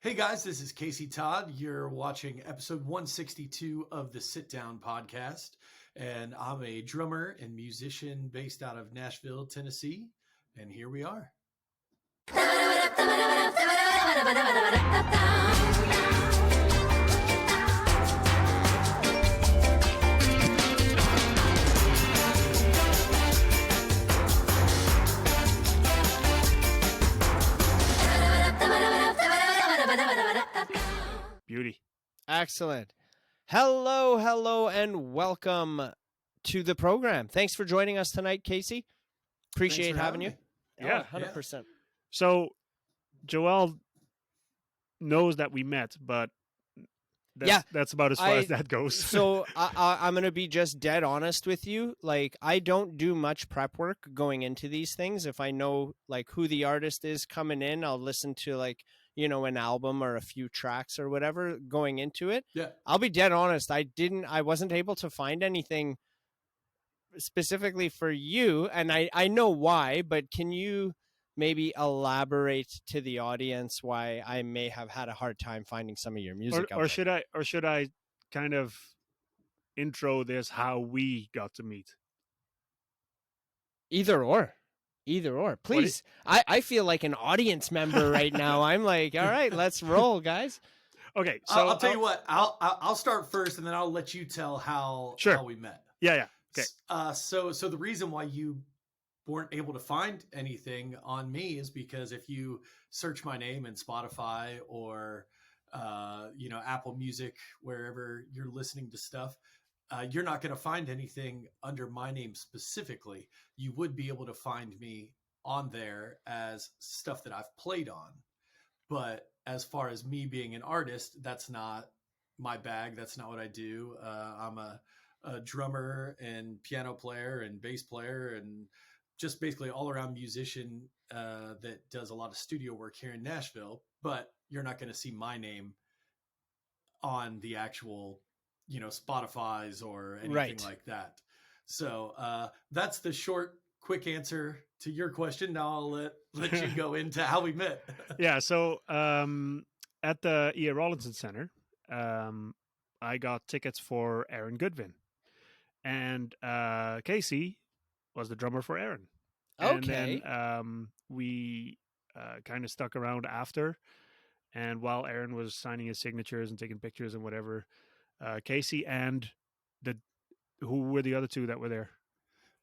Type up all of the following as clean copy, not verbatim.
Hey guys, this is Kasey Todd. You're watching episode 162 of the Sit Down podcast. And I'm a drummer and musician based out of Nashville, Tennessee. And here we are. Beauty. Excellent. Hello, and welcome to the program. Thanks for joining us tonight, Kasey. Appreciate having you. Yeah. 100%. So, Joel knows that we met, but that's about as far as that goes. So I'm going to be just dead honest with you. Like, I don't do much prep work going into these things. If I know like who the artist is coming in, I'll listen to an album or a few tracks or whatever going into it. Yeah. I'll be dead honest. I wasn't able to find anything specifically for you. And I know why, but can you maybe elaborate to the audience why I may have had a hard time finding some of your music? Or should I kind of intro this how we got to meet? Either or. Please. I feel like an audience member right now. I'm like, all right, let's roll, guys. Okay. So I'll tell you what, I'll start first and then I'll let you tell how we met. Yeah. Okay. So the reason why you weren't able to find anything on me is because if you search my name in Spotify or, Apple Music, wherever you're listening to stuff, you're not going to find anything under my name specifically. You would be able to find me on there as stuff that I've played on. But as far as me being an artist, that's not my bag. That's not what I do. I'm a drummer and piano player and bass player and just basically all around musician that does a lot of studio work here in Nashville. But you're not going to see my name on the actual Spotify's or anything like that. So that's the short, quick answer to your question. Now I'll let you go into how we met. Yeah. So at the E.A. Rawlinson Center, I got tickets for Aaron Goodvin. And Kasey was the drummer for Aaron. Okay. And then we kind of stuck around after. And while Aaron was signing his signatures and taking pictures and whatever, Kasey and who were the other two that were there?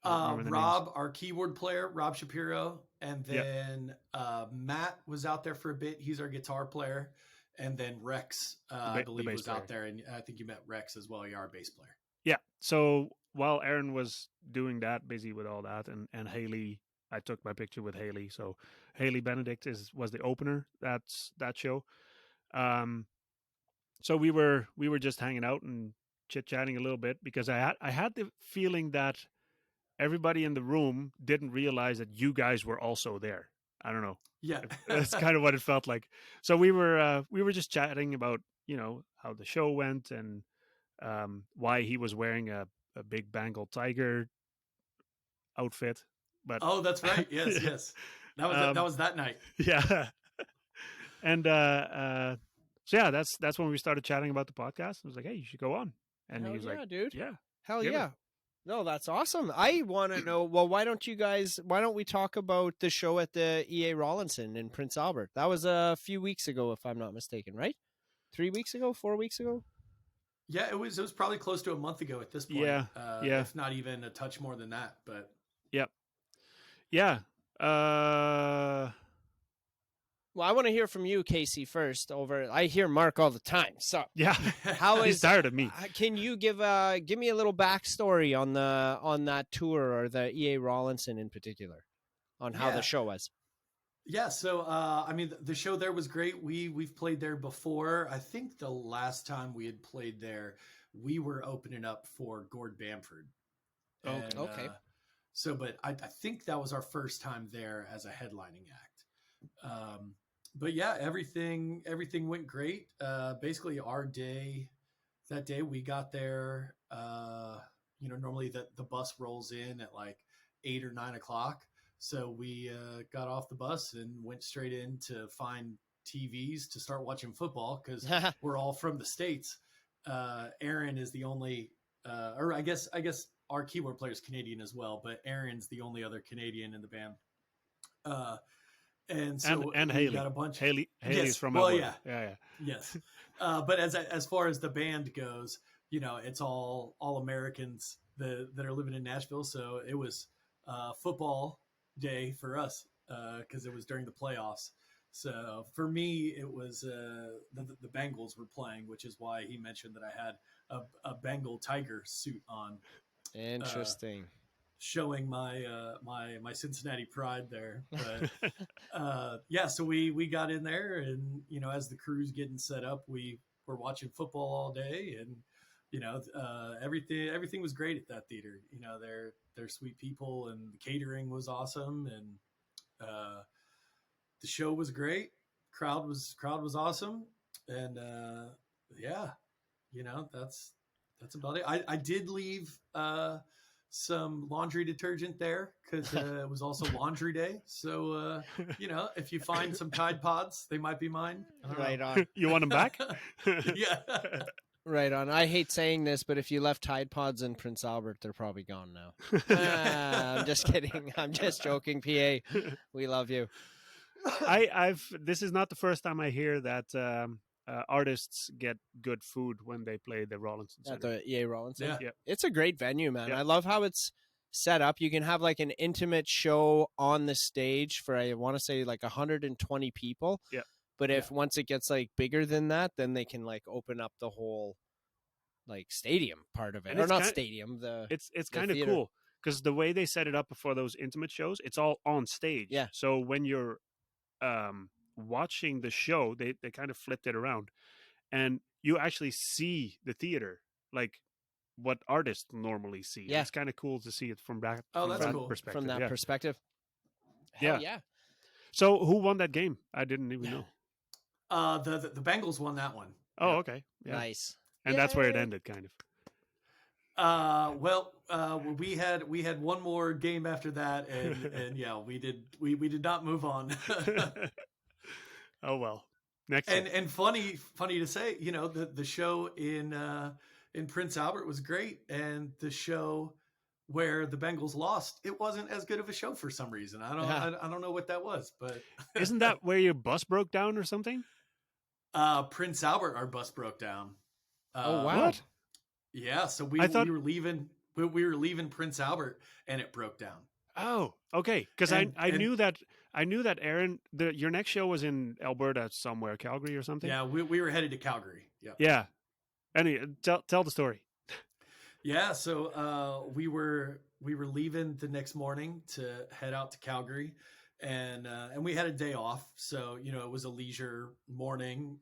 Rob, our keyboard player, Rob Shapiro, and then Matt was out there for a bit. He's our guitar player, and then Rex, I believe, was out there, and I think you met Rex as well. You're our bass player. Yeah. So while Aaron was doing that, busy with all that, and Hailey, I took my picture with Hailey. So Hailey Benedict was the opener. That's that show. So we were just hanging out and chit-chatting a little bit because I had the feeling that everybody in the room didn't realize that you guys were also there. I don't know. Yeah. That's kind of what it felt like. So we were just chatting about, how the show went and why he was wearing a big Bengal tiger outfit. But that's right. Yes. That was that night. Yeah. And so yeah, that's when we started chatting about the podcast. I was like, hey, you should go on. And he was like, dude. Yeah. Hell yeah. No, that's awesome. I want to know, well, why don't we talk about the show at the E.A. Rawlinson in Prince Albert? That was a few weeks ago, if I'm not mistaken, right? 3 weeks ago, 4 weeks ago? Yeah, it was probably close to a month ago at this point. Yeah. If not even a touch more than that, but. Yep. Yeah. Well, I want to hear from you, Kasey, first. I hear Mark all the time. So yeah, he's tired of me. Can you give me a little backstory on that tour or the E.A. Rawlinson in particular, on how the show was? Yeah, so the show there was great. We've played there before. I think the last time we had played there, we were opening up for Gord Bamford. And, okay. But I think that was our first time there as a headlining act. But yeah, everything went great. Basically that day we got there, normally the bus rolls in at like 8 or 9 o'clock. So we got off the bus and went straight in to find TVs to start watching football because we're all from the States. Aaron is the only, or I guess our keyboard player is Canadian as well, but Aaron's the only other Canadian in the band. And so and we Hailey. got a bunch. Hailey's yes, from well, Alberta. Yeah. Yes. But as far as the band goes, it's all Americans that are living in Nashville. So it was football day for us because it was during the playoffs. So for me, it was the Bengals were playing, which is why he mentioned that I had a Bengal tiger suit on. Interesting. Showing my my Cincinnati pride there, but yeah. So we got in there, and as the crew's getting set up, we were watching football all day, and everything was great at that theater. They're sweet people, and the catering was awesome, and the show was great. Crowd was awesome, and yeah, that's about it. I did leave some laundry detergent there because it was also laundry day. So if you find some Tide Pods, they might be mine. Right on. You want them back? Yeah. Right on. I hate saying this, but if you left Tide Pods in Prince Albert, they're probably gone now. I'm just kidding. I'm just joking, PA. We love you. This is not the first time I hear that artists get good food when they play the Rawlinson Center. At the EA Rawlinson. Yeah. It's a great venue, man. Yeah. I love how it's set up. You can have like an intimate show on the stage for, I want to say, like 120 people. Yeah. But if once it gets like bigger than that, then they can like open up the whole like stadium part of it. And Or it's not kind- stadium. It's kind of cool because the way they set it up for those intimate shows, it's all on stage. Yeah. So when you're watching the show, they kind of flipped it around, and you actually see the theater like what artists normally see. Yeah. It's kind of cool to see it from that, That's cool. perspective. From that yeah. perspective. Yeah. Yeah. So who won that game? I didn't even know. The Bengals won that one. Oh, Yeah. okay. Yeah. Nice. And that's where it Yay. ended, kind of. We had one more game after that, and yeah, we did not move on. Oh well. Next. And funny to say, the show in Prince Albert was great, and the show where the Bengals lost, it wasn't as good of a show for some reason. I don't know what that was, but Isn't that where your bus broke down or something? Prince Albert, our bus broke down. Oh, wow. What? Yeah, so we thought- were leaving. We were leaving Prince Albert, and it broke down. Oh, okay. Because I And- knew that Aaron, your next show was in Alberta somewhere, Calgary or something. Yeah, we were headed to Calgary. Yeah. Yeah. Anyway, tell the story. Yeah, so we were leaving the next morning to head out to Calgary, and we had a day off, so it was a leisure morning.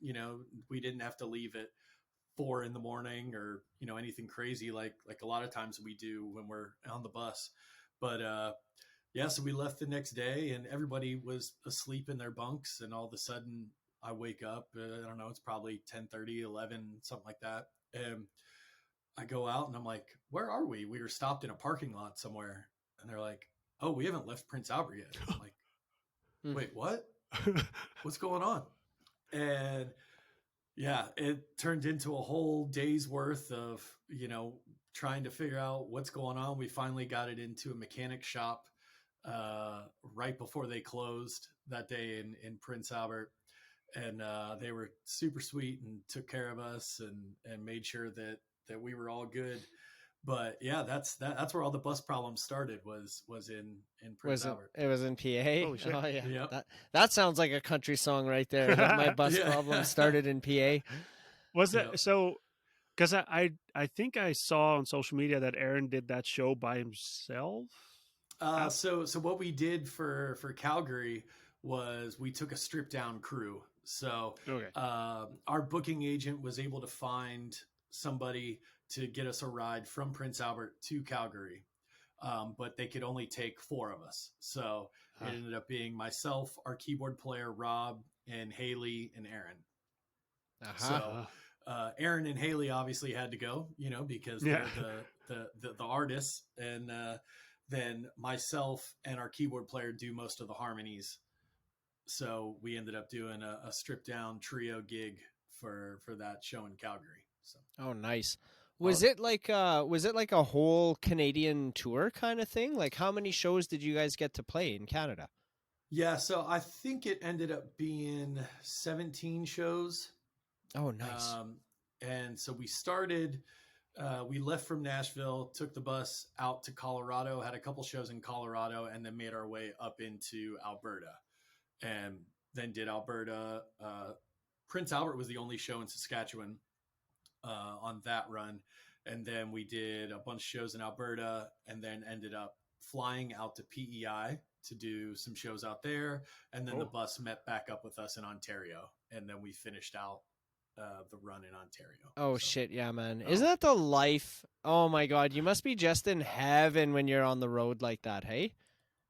We didn't have to leave at 4 a.m. or anything crazy like a lot of times we do when we're on the bus. But yeah, so we left the next day, and everybody was asleep in their bunks, and all of a sudden I wake up. I don't know, it's probably 10:30, 11, something like that, and I go out and I'm like, where are we? We were stopped in a parking lot somewhere. And they're like, oh, we haven't left Prince Albert yet. I'm like, wait, what? What's going on? And yeah, it turned into a whole day's worth of, trying to figure out what's going on. We finally got it into a mechanic shop right before they closed that day in Prince Albert. And they were super sweet and took care of us and made sure that we were all good. But yeah, that's where all the bus problems started was in Prince Albert. It was in PA. Holy shit. Oh yeah. Yep. That sounds like a country song right there. That my bus Yeah. problem started in PA. Was that Yeah. so? Because I think I saw on social media that Aaron did that show by himself. So what we did for Calgary was we took a stripped down crew. So Okay. our booking agent was able to find somebody to get us a ride from Prince Albert to Calgary. But they could only take 4 of us. So it ended up being myself, our keyboard player, Rob, and Hailey and Aaron. So Aaron and Hailey obviously had to go, because they're the artists. And then myself and our keyboard player do most of the harmonies so we ended up doing a stripped down trio gig for that show in Calgary. So Oh, nice. Oh. Was it like a whole Canadian tour kind of thing? Like, how many shows did you guys get to play in Canada? yeah, so I think it ended up being 17 shows. Oh, nice. And so we started, we left from Nashville, took the bus out to Colorado, had a couple shows in Colorado, and then made our way up into Alberta. And then did Alberta. Prince Albert was the only show in Saskatchewan on that run. And then we did a bunch of shows in Alberta, and then ended up flying out to PEI to do some shows out there. And then the bus met back up with us in Ontario. And then we finished out the run in Ontario. Oh, shit. Yeah, man. Isn't that the life? Oh, my God. You must be just in heaven when you're on the road like that, hey?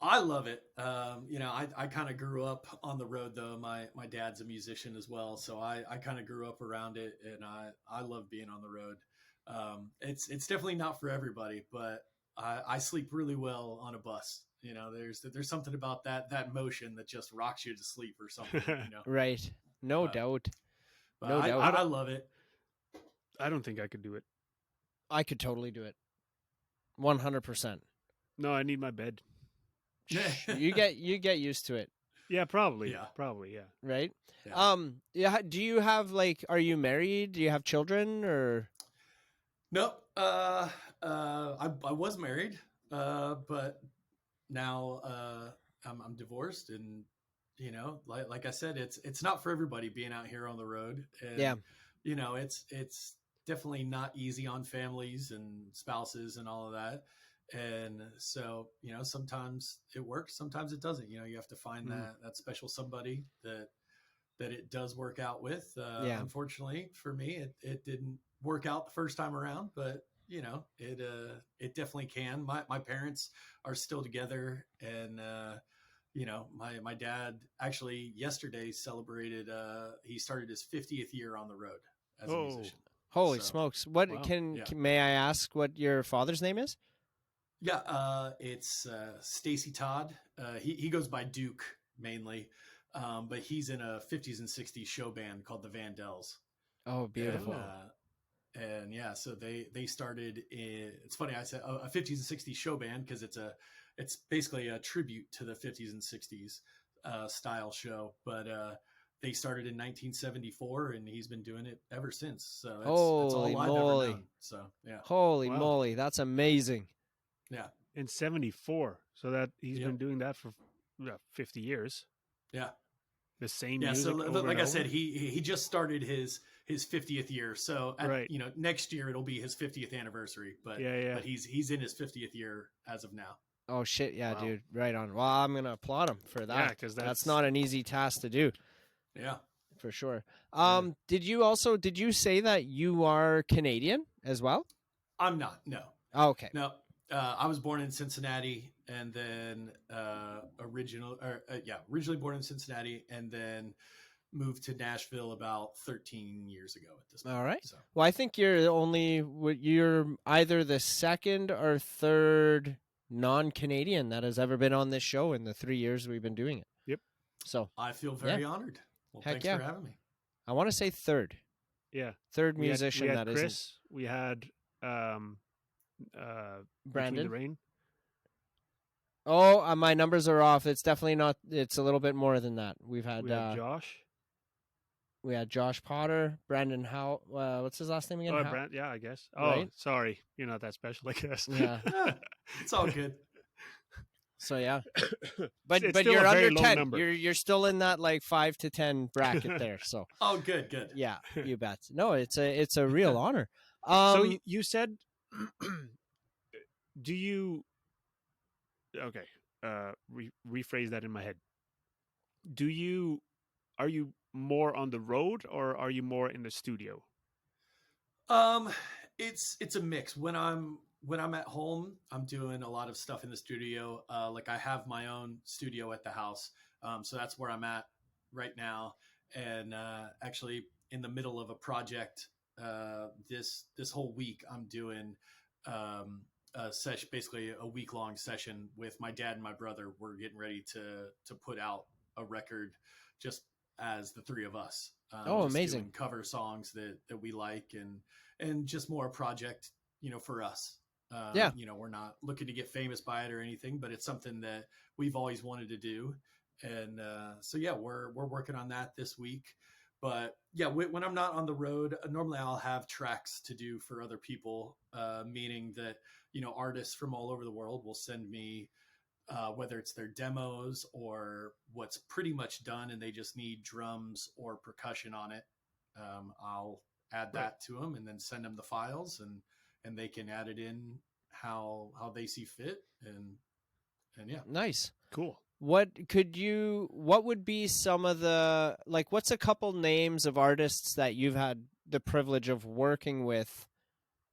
I love it. I kind of grew up on the road, though. My dad's a musician as well, so I kind of grew up around it, and I love being on the road. It's definitely not for everybody, but I sleep really well on a bus. There's something about that motion that just rocks you to sleep or something. Right. No doubt. No doubt. I love it. I don't think I could do it. I could totally do it. 100%. No, I need my bed. You get used to it. Yeah, probably. Yeah. Probably, yeah. Right? Yeah. Yeah, do you have are you married? Do you have children or? Nope. I was married, but now I'm divorced, and like I said, it's not for everybody being out here on the road. And, yeah. It's definitely not easy on families and spouses and all of that. And so, sometimes it works, sometimes it doesn't. You have to find that special somebody that it does work out with. Unfortunately for me, it didn't work out the first time around, but it definitely can. My parents are still together, and my dad actually yesterday celebrated. He started his 50th year on the road as a musician. Holy smokes! What may I ask? What your father's name is? Yeah, it's Kasey Todd. He goes by Duke mainly, but he's in a 50s and 60s show band called the Vandells. Oh, beautiful. And yeah, so they started it's funny, I said a 50s and 60s show band because it's basically a tribute to the 50s and 60s style show, but they started in 1974, and he's been doing it ever since. So that's all I've ever known. So yeah. Holy moly, that's amazing. Yeah. In 74. So that he's been doing that for 50 years. Yeah. The same music. So like I said, he just started his 50th year. So next year it'll be his 50th anniversary, but but he's in his 50th year as of now. Oh shit, yeah, wow. Dude. Right on. Well, I'm going to applaud him for that. Yeah, cuz that's not an easy task to do. Yeah. For sure. Did you say that you are Canadian as well? I'm not. No. Oh, okay. No. I was born in Cincinnati, and then originally born in Cincinnati, and then moved to Nashville about 13 years ago at this point. All right. So. Well, I think you're either the second or third non-Canadian that has ever been on this show in the 3 years we've been doing it. Yep. So I feel very honored. Well, thanks for having me. I want to say third. Yeah. Third musician we had that Chris, isn't. We had Brandon. The Rain. Oh, my numbers are off. It's definitely not. It's a little bit more than that. We had Josh. We had Josh Potter, Brandon Howe. What's his last name again? Yeah, I guess. Oh, right? Sorry, you're not that special, I guess. Yeah, it's all good. So yeah, but you're under 10. Number. You're still in that 5 to 10 bracket there. So good. Yeah, you bet. No, it's a real honor. So you said, do you? Okay, rephrase that in my head. Are you more on the road, or are you more in the studio? It's a mix. When I'm at home, I'm doing a lot of stuff in the studio. I have my own studio at the house. So that's where I'm at right now. And actually in the middle of a project this whole week, I'm doing basically a week-long session with my dad and my brother. We're getting ready to put out a record just as the three of us. Oh, just amazing. doing cover songs that we like, and just more a project, for us. Yeah. We're not looking to get famous by it or anything, but it's something that we've always wanted to do. And so yeah, we're working on that this week. But yeah, when I'm not on the road, normally I'll have tracks to do for other people, meaning that artists from all over the world will send me, whether it's their demos or what's pretty much done and they just need drums or percussion on it. I'll add that to them and then send them the files, and they can add it in how they see fit. And yeah. Nice. Cool. What would be some of the, like, what's a couple names of artists that you've had the privilege of working with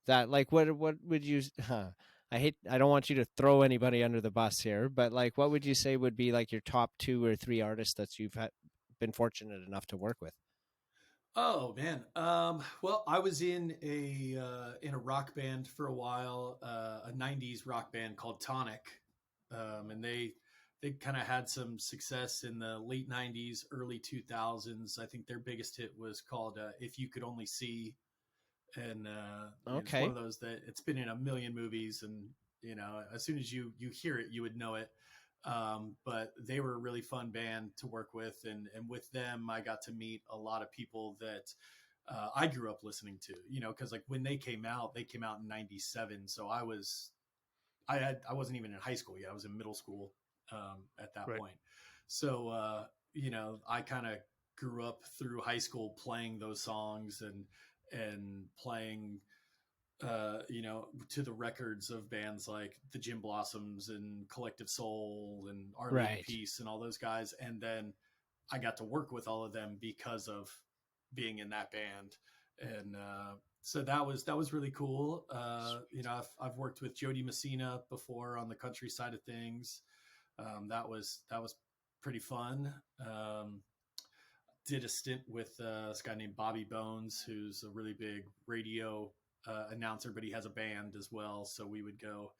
that, like, what would you, I don't want you to throw anybody under the bus here, but like, what would you say would be like your top 2 or 3 artists that you've been fortunate enough to work with? Oh man. Well, I was in a rock band for a while, a 90s rock band called Tonic. And they kind of had some success in the late 90s, early 2000s. I think their biggest hit was called If You Could Only See. And it's one of those that it's been in a million movies, and as soon as you hear it, you would know it. But they were a really fun band to work with, and with them I got to meet a lot of people that I grew up listening to, because like when they came out in 97, so I wasn't even in high school yet. I was in middle school at that point. So I kind of grew up through high school playing those songs and playing to the records of bands like the Gin Blossoms and Collective Soul and Our Lady Peace and all those guys. And then I got to work with all of them because of being in that band. And so that was really cool. I've worked with Jody Messina before on the country side of things. That was pretty fun. Did a stint with this guy named Bobby Bones, who's a really big radio announcer, but he has a band as well. So we would go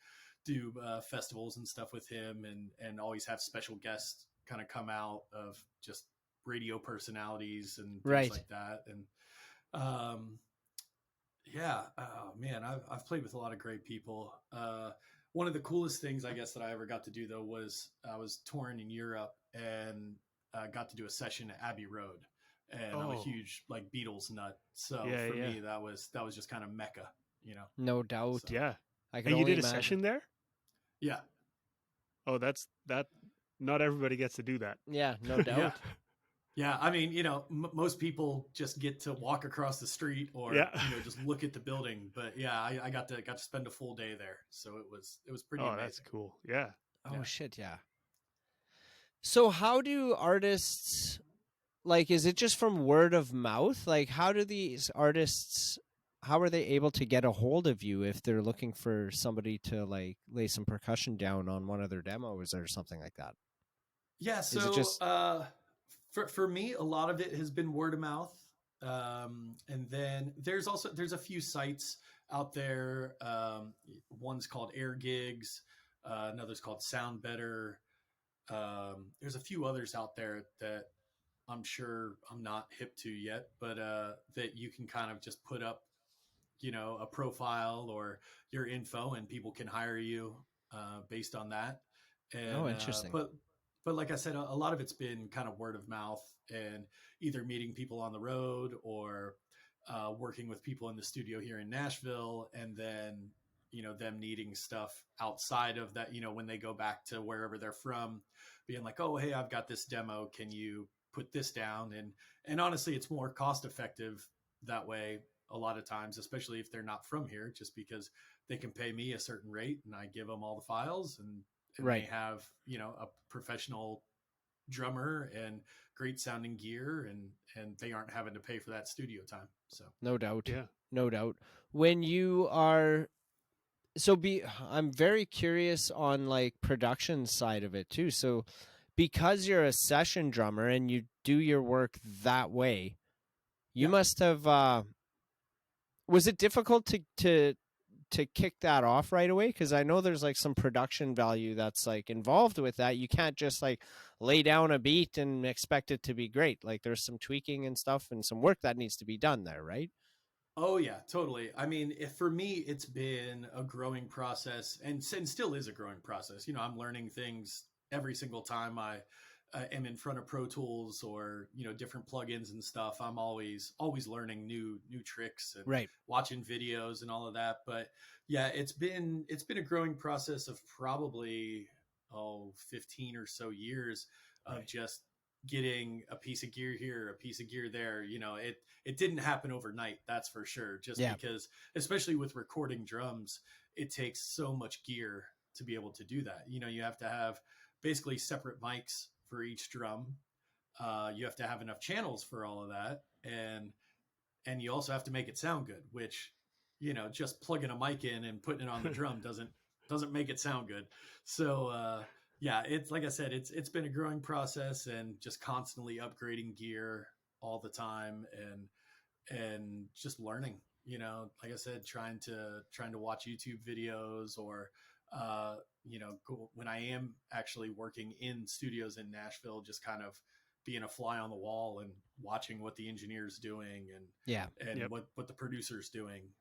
do festivals and stuff with him, and always have special guests kind of come out of just radio personalities and things like that. And man, I've played with a lot of great people. One of the coolest things I guess that I ever got to do though was I was touring in Europe and got to do a session at Abbey Road, and I'm a huge like Beatles nut. So for me, that was just kind of Mecca, No doubt. So, yeah. I can and you did imagine. A session there? Yeah. Oh, that. Not everybody gets to do that. Yeah, no doubt. Yeah, I mean, most people just get to walk across the street or just look at the building. But yeah, I got to spend a full day there, so it was pretty. Oh, amazing. That's cool. Yeah. Oh shit, yeah. So how do artists, like, is it just from word of mouth? Like, how do these artists, how are they able to get a hold of you if they're looking for somebody to like lay some percussion down on one of their demos or something like that? Yeah, so for me, a lot of it has been word of mouth. And then there's a few sites out there. One's called Air Gigs. Another's called Sound Better. There's a few others out there that I'm sure I'm not hip to yet, but that you can kind of just put up, a profile or your info, and people can hire you based on that. And, interesting. But like I said, a lot of it's been kind of word of mouth, and either meeting people on the road or working with people in the studio here in Nashville, and then them needing stuff outside of that, when they go back to wherever they're from, being like, oh, hey, I've got this demo, can you put this down? And honestly, it's more cost effective that way a lot of times, especially if they're not from here, just because they can pay me a certain rate and I give them all the files, and they have a professional drummer and great sounding gear, and they aren't having to pay for that studio time. So no doubt. Yeah, no doubt. When you are I'm very curious on like production side of it too. So because you're a session drummer and you do your work that way, you must have was it difficult to to kick that off right away? Because I know there's like some production value that's like involved with that. You can't just like lay down a beat and expect it to be great. Like there's some tweaking and stuff and some work that needs to be done there, right? Oh yeah, totally. I mean, if for me, it's been a growing process, and still is a growing process. I'm learning things every single time I am in front of Pro Tools or different plugins and stuff. I'm always learning new tricks and Right. watching videos and all of that. But yeah, it's been a growing process of probably 15 or so years of Right. just getting a piece of gear here, a piece of gear there. It didn't happen overnight, that's for sure. Just Yeah. because, especially with recording drums, it takes so much gear to be able to do that. You have to have basically separate mics for each drum. You have to have enough channels for all of that, and you also have to make it sound good. Which, just plugging a mic in and putting it on the drum doesn't make it sound good. So yeah, it's like I said, it's been a growing process and just constantly upgrading gear all the time and just learning. Like I said, trying to watch YouTube videos or when I am actually working in studios in Nashville, just kind of being a fly on the wall and watching what the engineer's doing and Yep. what the producer's doing.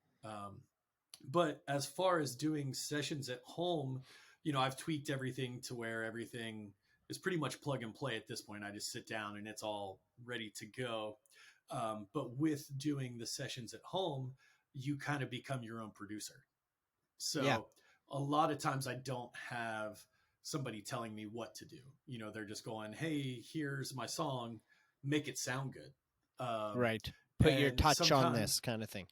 But as far as doing sessions at home, I've tweaked everything to where everything is pretty much plug and play at this point. I just sit down and it's all ready to go. But with doing the sessions at home, you kind of become your own producer. So Yeah. a lot of times I don't have somebody telling me what to do. They're just going, "Hey, here's my song, make it sound good." Right. Put your and touch on sometimes- this kind of thing.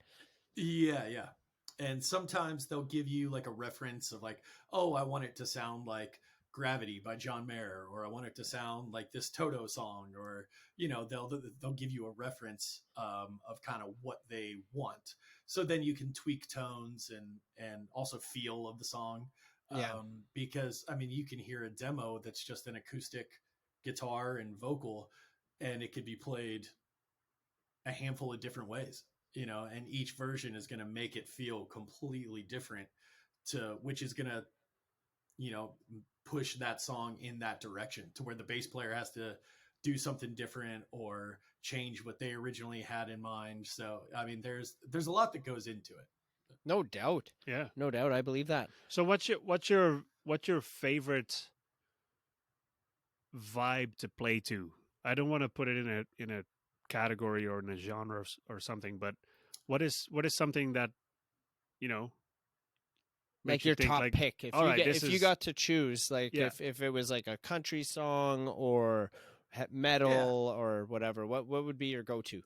Yeah. And sometimes they'll give you like a reference of like, "Oh, I want it to sound like Gravity by John Mayer," or "I want it to sound like this Toto song," or they'll give you a reference of kind of what they want. So then you can tweak tones and also feel of the song. Yeah. Because I mean, you can hear a demo that's just an acoustic guitar and vocal, and it could be played a handful of different ways, and each version is going to make it feel completely different, which is going to, push that song in that direction to where the bass player has to do something different or change what they originally had in mind. So, I mean, there's a lot that goes into it. No doubt. Yeah. No doubt. I believe that. So what's your favorite vibe to play to? I don't want to put it in a category or in a genre or something, but what is something that Like makes you your think, top like, pick. If all you right, get this if you is- got to choose, like Yeah. if it was like a country song or metal or whatever, what would be your go-to?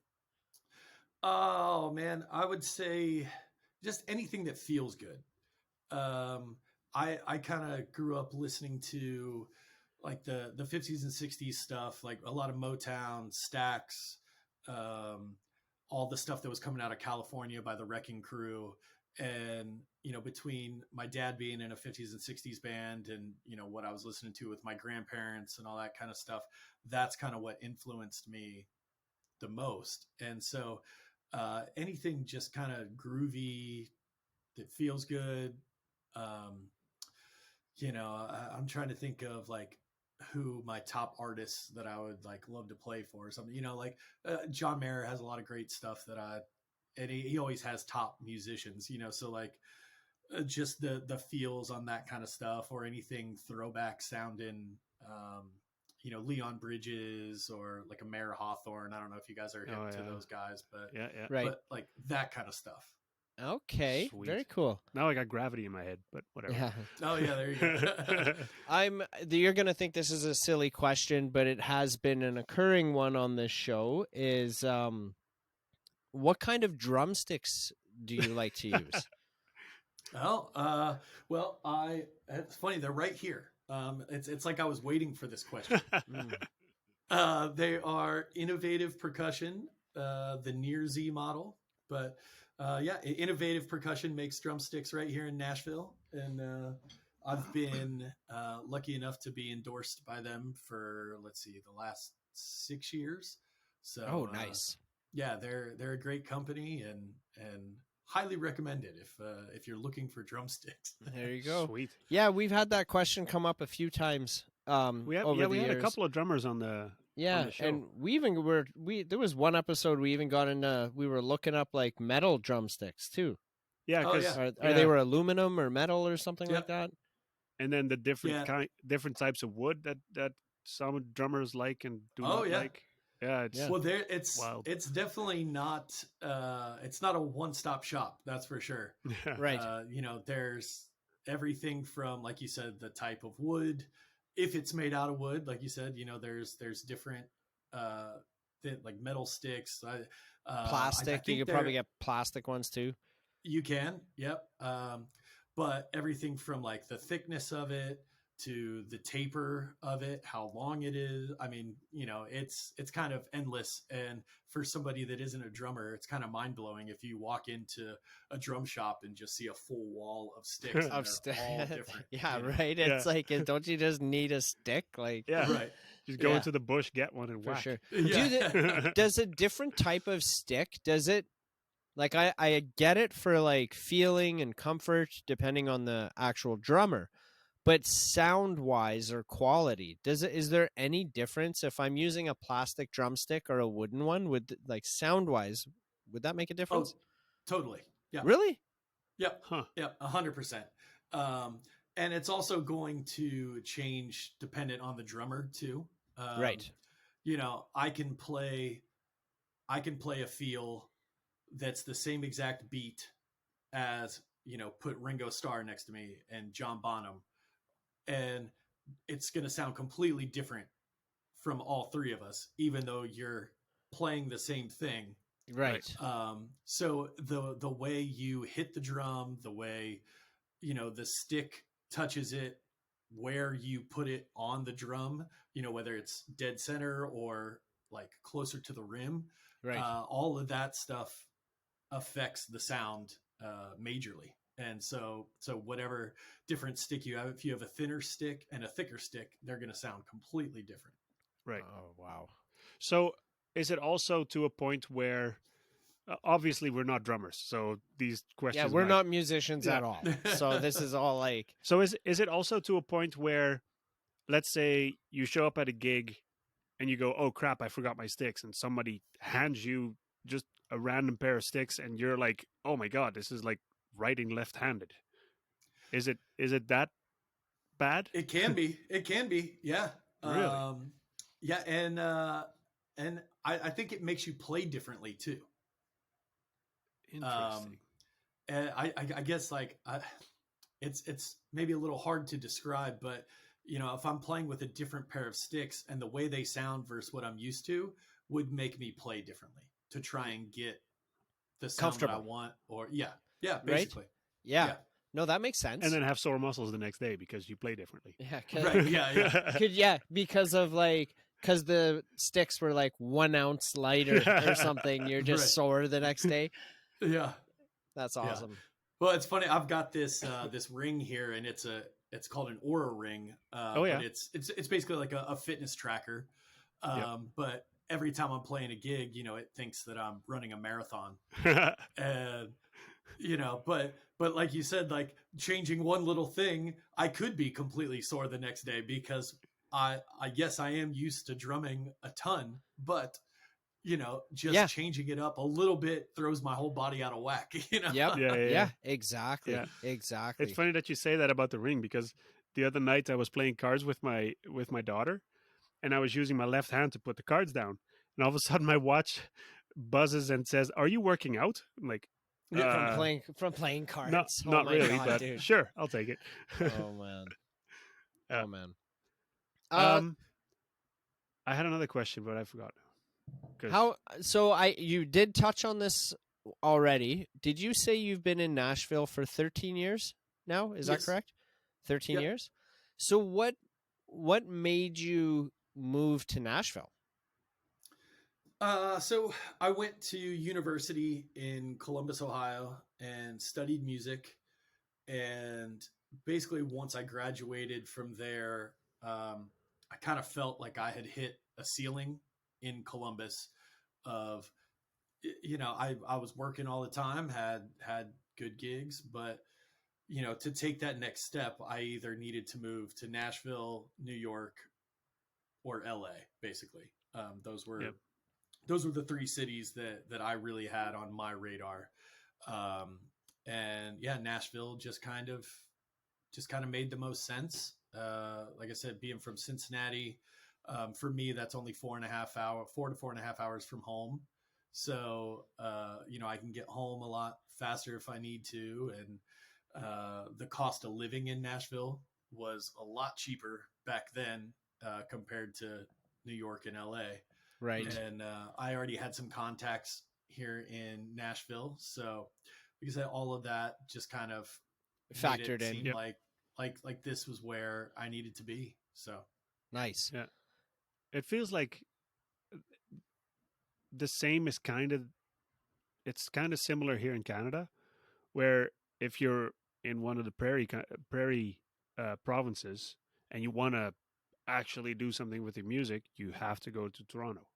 Oh man, I would say just anything that feels good. I kind of grew up listening to like the 50s and 60s stuff, like a lot of Motown, Stax, all the stuff that was coming out of California by the Wrecking Crew. And, between my dad being in a 50s and 60s band and, what I was listening to with my grandparents and all that kind of stuff, that's kind of what influenced me the most. And so anything just kind of groovy that feels good. I'm trying to think of like who my top artists that I would like love to play for or something, like John Mayer has a lot of great stuff and he always has top musicians, so like just the feels on that kind of stuff or anything throwback sounding, Leon Bridges or like a Mayer Hawthorne. I don't know if you guys are hip to those guys, but yeah. Right. but like that kind of stuff. Okay. Sweet. Very cool. Now I got Gravity in my head, but whatever. Yeah. Oh yeah, there you go. You're going to think this is a silly question, but it has been an occurring one on this show is what kind of drumsticks do you like to use? It's funny. They're right here. It's like I was waiting for this question. They are Innovative Percussion, the Near Z model, but Innovative Percussion makes drumsticks right here in Nashville, and I've been lucky enough to be endorsed by them for the last 6 years. So Nice. yeah, they're a great company and highly recommend it if you're looking for drumsticks. There you go. Sweet. Yeah, we've had that question come up a few times over the We had years. a couple of drummers on the show. And there was one episode we even got into, we were looking up like metal drumsticks too. Yeah, Oh, because yeah. They were aluminum or metal or something Yep. like that. and then the different types of wood that some drummers like and do Oh, not yeah. like. Yeah, it's Well, it's wild. it's definitely not it's not a one-stop shop, that's for sure. Right. There's everything from, like you said, the type of wood. If it's made out of wood, like you said, there's different like metal sticks. Plastic. You could probably get plastic ones too. You can, yep. But everything from like the thickness of it to the taper of it, how long it is. I mean, it's kind of endless. And for somebody that isn't a drummer, it's kind of mind blowing if you walk into a drum shop and just see a full wall of sticks. And they're all different. Yeah, right. It's like, don't you just need a stick? Like, yeah, Right. Just go into the bush, get one, and for whack. sure. Yeah. Does a different type of stick, does it, like, I get it for like feeling and comfort depending on the actual drummer, but sound wise or quality, is there any difference if I'm using a plastic drumstick or a wooden one? Would, like, sound wise, would that make a difference? Oh, totally. Yeah. Really? Yep. Huh. Yep. 100%. And it's also going to change dependent on the drummer too. Right. I can play a feel that's the same exact beat as, put Ringo Starr next to me and John Bonham, and it's going to sound completely different from all three of us, even though you're playing the same thing. Right. So the way you hit the drum, the way, the stick touches it, where you put it on the drum, whether it's dead center or like closer to the rim, Right. all of that stuff affects the sound majorly. And so whatever different stick you have, if you have a thinner stick and a thicker stick, they're going to sound completely different. Right. Oh, wow. So is it also to a point where obviously we're not drummers, so these questions Yeah, we're not musicians at all. So this is all like, So is it also to a point where, let's say you show up at a gig and you go, oh crap, I forgot my sticks, and somebody hands you just a random pair of sticks and you're like, oh my god, this is like writing left-handed. Is it that bad? It can be. Yeah. Really? Yeah. And I think it makes you play differently too. Interesting. And I guess it's maybe a little hard to describe, but if I'm playing with a different pair of sticks and the way they sound versus what I'm used to would make me play differently to try and get the sound that I want, or basically. right? Yeah. No, that makes sense. And then have sore muscles the next day because you play differently. Yeah. Right. Yeah. Because of because the sticks were like 1 ounce lighter or something. You're just Right. sore the next day. Yeah. That's awesome. Well, it's funny. I've got this this ring here, and it's called an Aura ring. But it's basically like a fitness tracker. But every time I'm playing a gig, it thinks that I'm running a marathon. And but like you said, like changing one little thing, I could be completely sore the next day because I guess I am used to drumming a ton, but just changing it up a little bit throws my whole body out of whack. Yep. Yeah. Exactly. Yeah. Exactly. It's funny that you say that about the ring, because the other night I was playing cards with my daughter, and I was using my left hand to put the cards down, and all of a sudden my watch buzzes and says, "Are you working out?" I'm like, from playing cards. Not my really, God, but dude. sure, I'll take it. Oh man. Yeah. Oh man. I had another question, but I forgot. You did touch on this already. Did you say you've been in Nashville for 13 years now? Is that Yes. correct? 13 Yep. years? So what made you move to Nashville? So I went to university in Columbus, Ohio, and studied music. And basically, once I graduated from there, I kind of felt like I had hit a ceiling in Columbus of I was working all the time, had good gigs, but to take that next step, I either needed to move to Nashville, New York, or LA, basically. Those were Yep. those were the three cities that I really had on my radar. And yeah, Nashville just kind of made the most sense. Like I said, being from Cincinnati, for me, that's only 4 to 4.5 hours from home. So, I can get home a lot faster if I need to. And the cost of living in Nashville was a lot cheaper back then compared to New York and LA. Right. And I already had some contacts here in Nashville. So, like I said, all of that just kind of made Factored it in. seem Yep. like this was where I needed to be. So Nice. Yeah. It feels like the same is it's kind of similar here in Canada, where if you're in one of the prairie provinces and you want to actually do something with your music, you have to go to Toronto.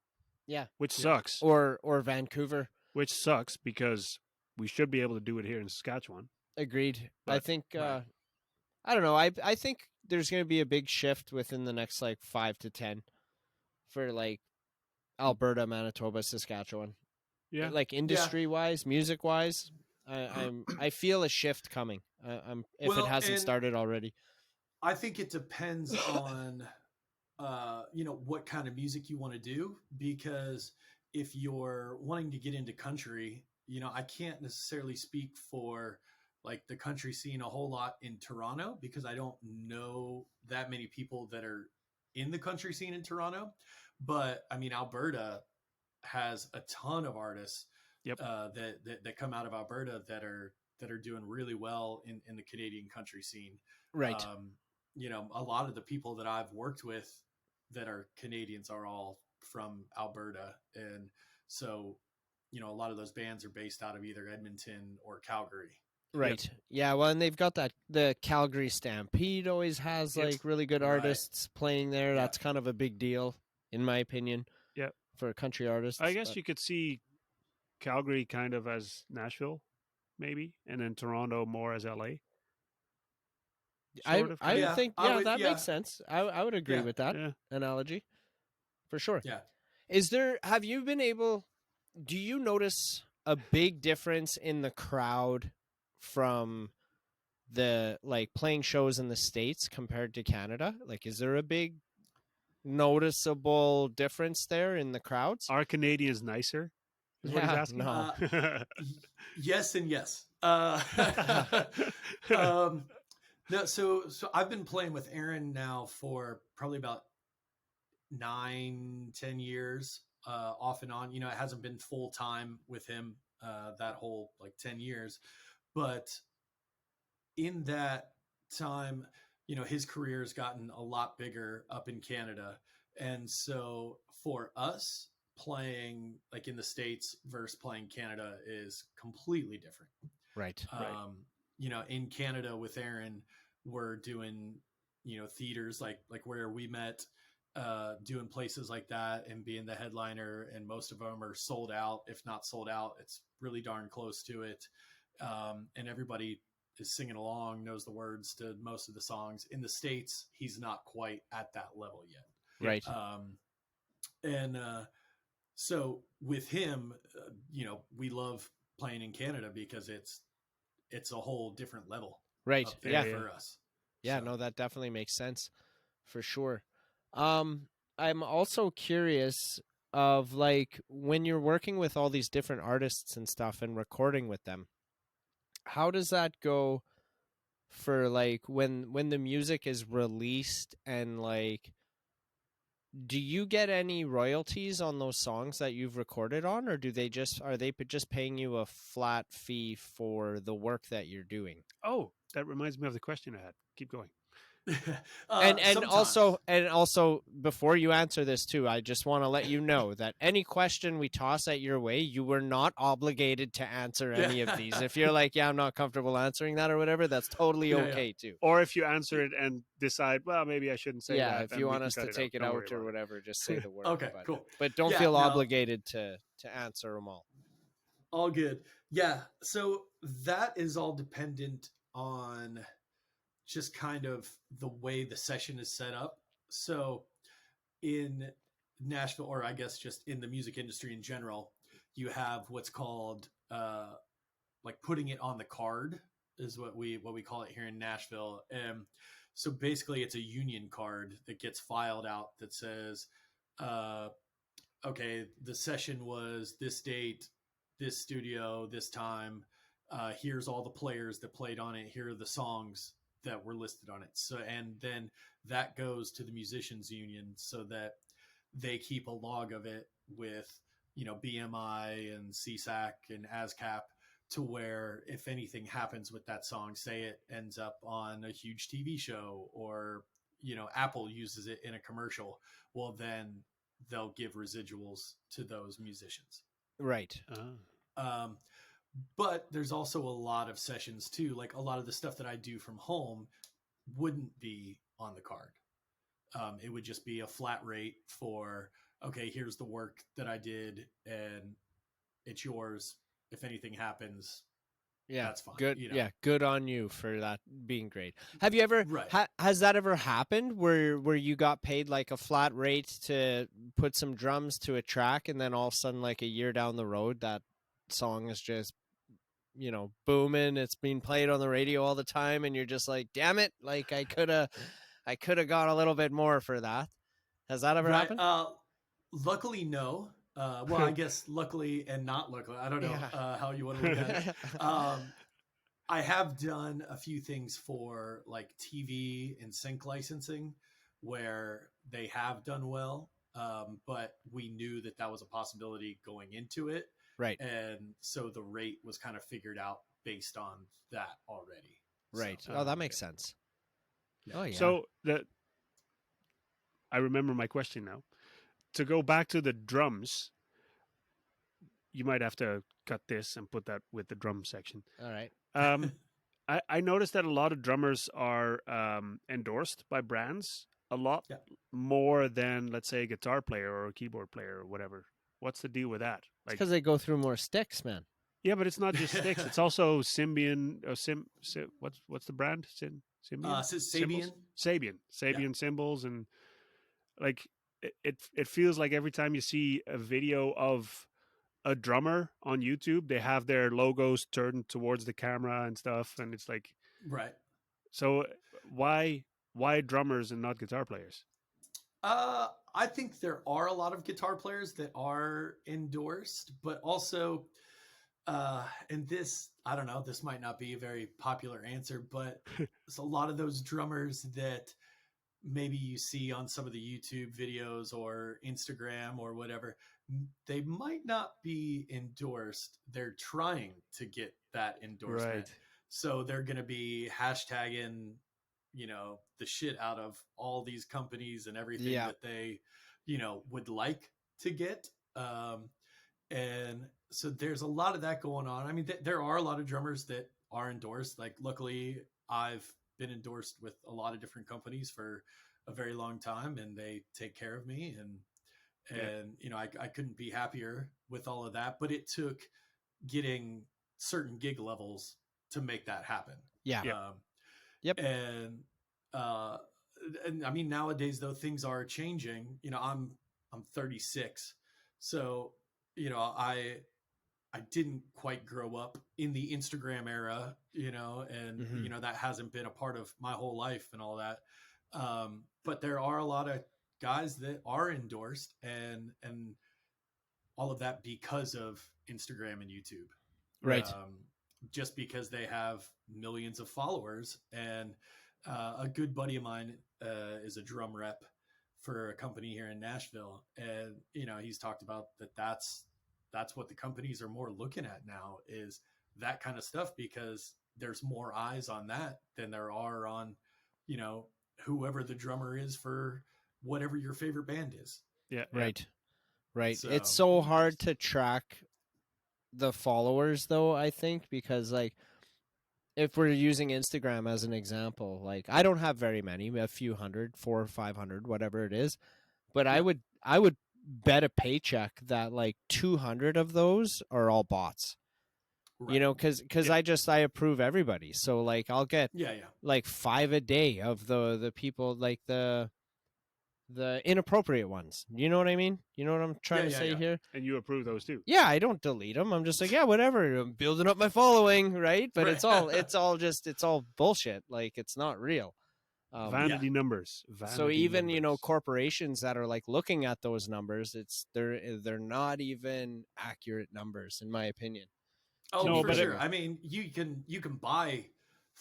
Yeah. Which Yeah. sucks. Or Vancouver. Which sucks because we should be able to do it here in Saskatchewan. Agreed. I But- think Right. I don't know. I think there's going to be a big shift within the next like 5 to 10 for like Alberta, Manitoba, Saskatchewan. Yeah. Like industry wise, music wise, I feel a shift coming. If Well, it hasn't and- started already. I think it depends on what kind of music you want to do, because if you're wanting to get into country, I can't necessarily speak for like the country scene a whole lot in Toronto, because I don't know that many people that are in the country scene in Toronto. But I mean, Alberta has a ton of artists Yep. that come out of Alberta that are doing really well in the Canadian country scene. Right. A lot of the people that I've worked with that are Canadians are all from Alberta. And so, a lot of those bands are based out of either Edmonton or Calgary. Right. Yeah, well, and they've got the Calgary Stampede always has Yep. like really good Right. artists playing there. Yeah. That's kind of a big deal in my opinion. Yep. For country artists. I guess you could see Calgary kind of as Nashville, maybe, and then Toronto more as LA. I Sort of, I Yeah, think I would- that yeah. makes sense. I would agree Yeah. with that Yeah. analogy. For sure. Yeah. Have you been able, do you notice a big difference in the crowd from the like playing shows in the States compared to Canada? Like, is there a big noticeable difference there in the crowds? Are Canadians nicer? Is what he's Yeah, asking. no. Yes and yes. No, so I've been playing with Aaron now for probably about 9-10 years, off and on. It hasn't been full time with him that whole like 10 years, but in that time, his career has gotten a lot bigger up in Canada. And so for us, playing like in the States versus playing Canada is completely different. Right. In Canada with Aaron, we're doing, theaters like where we met, doing places like that and being the headliner, and most of them are sold out. If not sold out, it's really darn close to it. And everybody is singing along, knows the words to most of the songs. In the States, he's not quite at that level yet. Right. So with him, we love playing in Canada because it's a whole different level. Right. Up there Yeah. for us. Yeah, So, no, that definitely makes sense for sure. I'm also curious of like when you're working with all these different artists and stuff and recording with them, how does that go for like when the music is released, and like do you get any royalties on those songs that you've recorded on, or are they just paying you a flat fee for the work that you're doing? Oh, that reminds me of the question I had. Keep going. And sometimes. also before you answer this too, I just want to let you know that any question we toss at your way, you were not obligated to answer any of these. If you're like, yeah, I'm not comfortable answering that or whatever, that's totally Yeah, okay too. Or if you answer it and decide, well, maybe I shouldn't say that. Yeah, if then you we want can us cut to take it Don't out worry or about it. whatever, just say the word. Okay, cool. But don't Yeah, feel no. obligated to answer them all. All good. Yeah. So that is all dependent on just kind of the way the session is set up. So in Nashville, or I guess just in the music industry in general, you have what's called like putting it on the card is what we call it here in Nashville. So basically, it's a union card that gets filed out that says, uh, okay, the session was this date, this studio, this time. Here's all the players that played on it. Here are the songs that were listed on it. So, and then that goes to the musicians union so that they keep a log of it with, BMI and CSAC and ASCAP, to where if anything happens with that song, say it ends up on a huge TV show, or, Apple uses it in a commercial, well, then they'll give residuals to those musicians. Right. Um, but there's also a lot of sessions too. Like a lot of the stuff that I do from home wouldn't be on the card. It would just be a flat rate for, okay, here's the work that I did and it's yours. If anything happens, Yeah, that's fine. good. Yeah, good on you for that being great. Have you ever? Right. Has that ever happened where you got paid like a flat rate to put some drums to a track, and then all of a sudden, like a year down the road, that song is just booming. It's being played on the radio all the time, and you're just like, damn it! Like I could have got a little bit more for that. Has that ever happened? Luckily, no. Well, I guess luckily and not luckily. I don't know how you want to look at it. I have done a few things for like TV and sync licensing where they have done well, but we knew that was a possibility going into it. Right. And so the rate was kind of figured out based on that already. Right. So, that makes sense. Yeah. Oh, yeah. So I remember my question now. To go back to the drums, you might have to cut this and put that with the drum section. All right. I noticed that a lot of drummers are endorsed by brands a lot more than, let's say, a guitar player or a keyboard player or whatever. What's the deal with that? Like, because they go through more sticks, man. Yeah, but it's not just sticks. It's also Symbian. What's the brand? Symbian. Sabian cymbals, and like it feels like every time you see a video of a drummer on YouTube, they have their logos turned towards the camera and stuff, and it's like, right. So why drummers and not guitar players? I think there are a lot of guitar players that are endorsed, but also, and this, I don't know, this might not be a very popular answer, but it's a lot of those drummers that maybe you see on some of the YouTube videos or Instagram or whatever, they might not be endorsed. They're trying to get that endorsement. Right. So they're going to be hashtagging, the shit out of all these companies and everything that they, would like to get. And so there's a lot of that going on. I mean, there are a lot of drummers that are endorsed. Like, luckily, I've been endorsed with a lot of different companies for a very long time, and they take care of me. And I couldn't be happier with all of that. But it took getting certain gig levels to make that happen. Yeah. Yep. And I mean, nowadays though, things are changing. I'm 36, so I didn't quite grow up in the Instagram era, and that hasn't been a part of my whole life and all that. But there are a lot of guys that are endorsed and all of that because of Instagram and YouTube. Right. Just because they have millions of followers. And a good buddy of mine is a drum rep for a company here in Nashville. And, he's talked about that's what the companies are more looking at now, is that kind of stuff, because there's more eyes on that than there are on, whoever the drummer is for whatever your favorite band is. Yeah. Right. Right. So, it's so hard to track the followers though, I think, because like if we're using Instagram as an example, like I don't have very many, a few hundred, 400 or 500, whatever it is, but I would bet a paycheck that like 200 of those are all bots. you know, because I approve everybody. So like I'll get Yeah. like 5 a day of the people, like the inappropriate ones. You know what I mean? You know what I'm trying to say here? And you approve those too. Yeah, I don't delete them. I'm just like, yeah, whatever. I'm building up my following, right? But it's all bullshit. Like it's not real. Vanity numbers. So even corporations that are like looking at those numbers, they're not even accurate numbers in my opinion. Oh, no, for sure. I mean, you can buy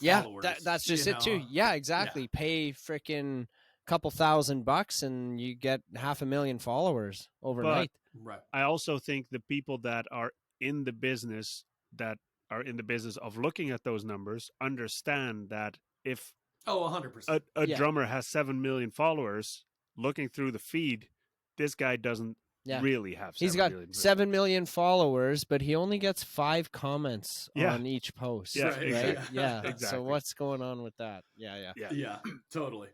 followers. Yeah, that's just it too. Yeah, exactly. Yeah. Pay freaking couple $1,000 and you get 500,000 followers overnight. Right. I also think the people that are in the business of looking at those numbers understand that if 100%. A drummer has 7 million followers, looking through the feed, this guy doesn't really have 7 million. He's got 7 million followers, but he only gets 5 comments on each post. Yeah, right? Exactly. Yeah. Exactly. So what's going on with that? Yeah, totally.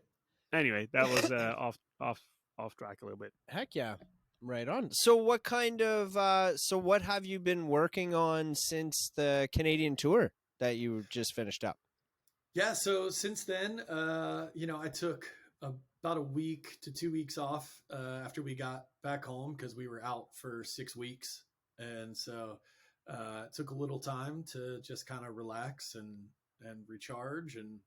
Anyway, that was off track a little bit. Heck yeah. Right on. So what kind of what have you been working on since the Canadian tour that you just finished up? Yeah, so since then, I took about a week to 2 weeks off after we got back home because we were out for 6 weeks. And so it took a little time to just kind of relax and recharge. And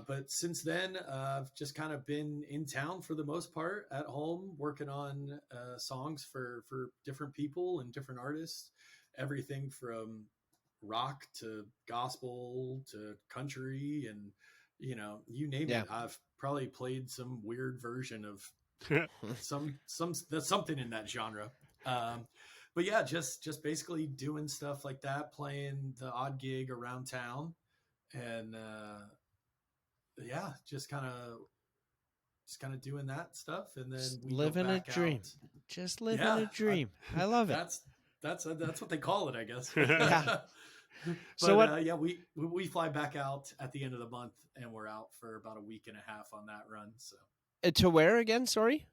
but since then, I've just kind of been in town for the most part, at home, working on songs for different people and different artists, everything from rock to gospel to country, and you name it. I've probably played some weird version of something in that genre. But yeah, just basically doing stuff like that, playing the odd gig around town, and just kind of doing that stuff, and then we living a dream. Just living a dream. I love it. That's what they call it, I guess. Yeah. But, so we fly back out at the end of the month, and we're out for about a week and a half on that run. So to where again? Sorry.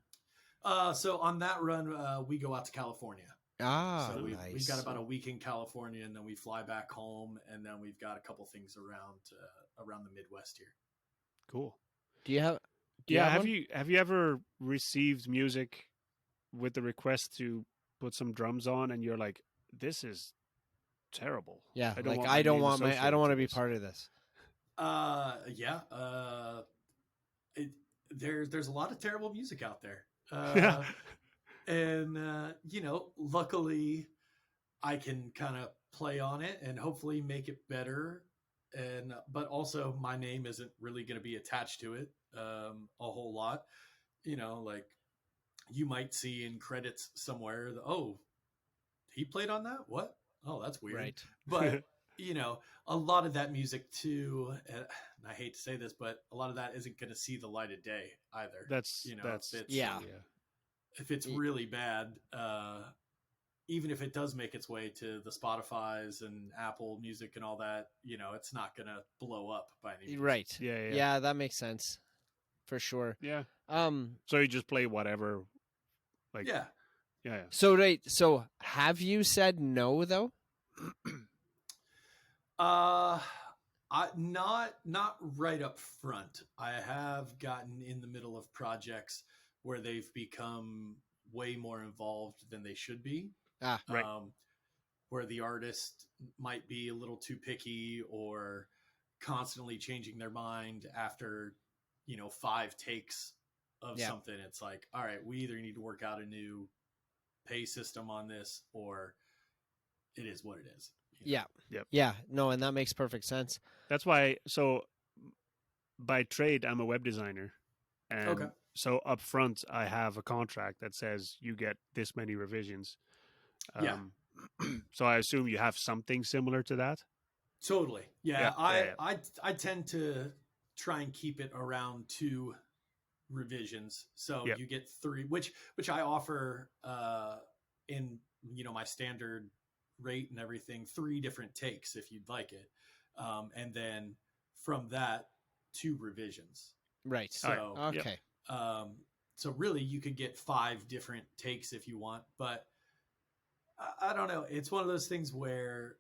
So on that run, we go out to California. So nice. We've got about a week in California, and then we fly back home, and then we've got a couple things around the Midwest here. Cool. Do you have? Have you ever received music with the request to put some drums on, and you're like, this is terrible. Yeah, I don't want to be part of this. There's a lot of terrible music out there. And luckily I can kind of play on it and hopefully make it better. But also my name isn't really going to be attached to it a whole lot. Like you might see in credits somewhere, he played on that? What? Oh, that's weird. Right. But, a lot of that music too, and I hate to say this, but a lot of that isn't going to see the light of day either. If it's really bad, even if it does make its way to the Spotifys and Apple Music and all that, it's not going to blow up by any means. Right. Yeah, that makes sense. For sure. Yeah. So you just play whatever. Yeah. So have you said no though? Not right up front. I have gotten in the middle of projects where they've become way more involved than they should be. Right. Where the artist might be a little too picky or constantly changing their mind after, 5 takes of something. It's like, all right, we either need to work out a new pay system on this, or it is what it is. Yeah. No, and that makes perfect sense. That's why. So by trade, I'm a web designer. And so up front, I have a contract that says you get this many revisions. So I assume you have something similar to that. Totally. Yeah. I tend to try and keep it around 2 revisions. So you get 3, which I offer in, my standard rate and everything, 3 different takes if you'd like it. And then from that, 2 revisions. Right. So, okay. So really you could get 5 different takes if you want, but I don't know. It's one of those things where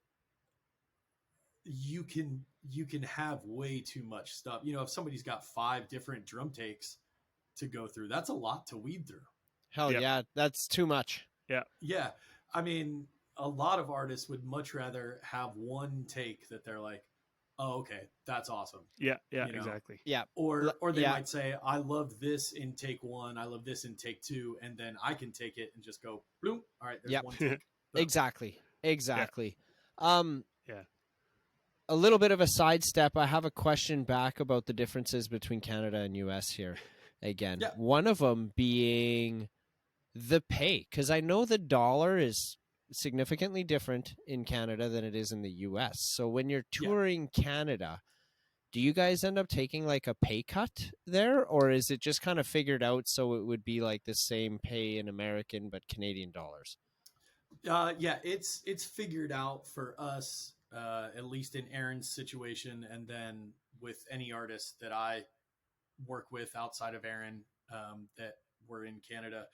you can have way too much stuff. You know, if somebody's got 5 different drum takes to go through, that's a lot to weed through. Hell yeah, that's too much. Yeah. I mean, a lot of artists would much rather have one take that they're like, oh, okay, that's awesome. Yeah, exactly. Yeah. Or they might say, I love this in take 1, I love this in take 2, and then I can take it and just go, bloom. All right, there's one take. Exactly. Yeah. A little bit of a sidestep. I have a question back about the differences between Canada and US here. Again, one of them being the pay, because I know the dollar is significantly different in Canada than it is in the US. So when you're touring Canada, do you guys end up taking like a pay cut there, or is it just kind of figured out so it would be like the same pay in American but Canadian dollars? It's figured out for us, at least in Aaron's situation, and then with any artist that I work with outside of Aaron, that were in Canada.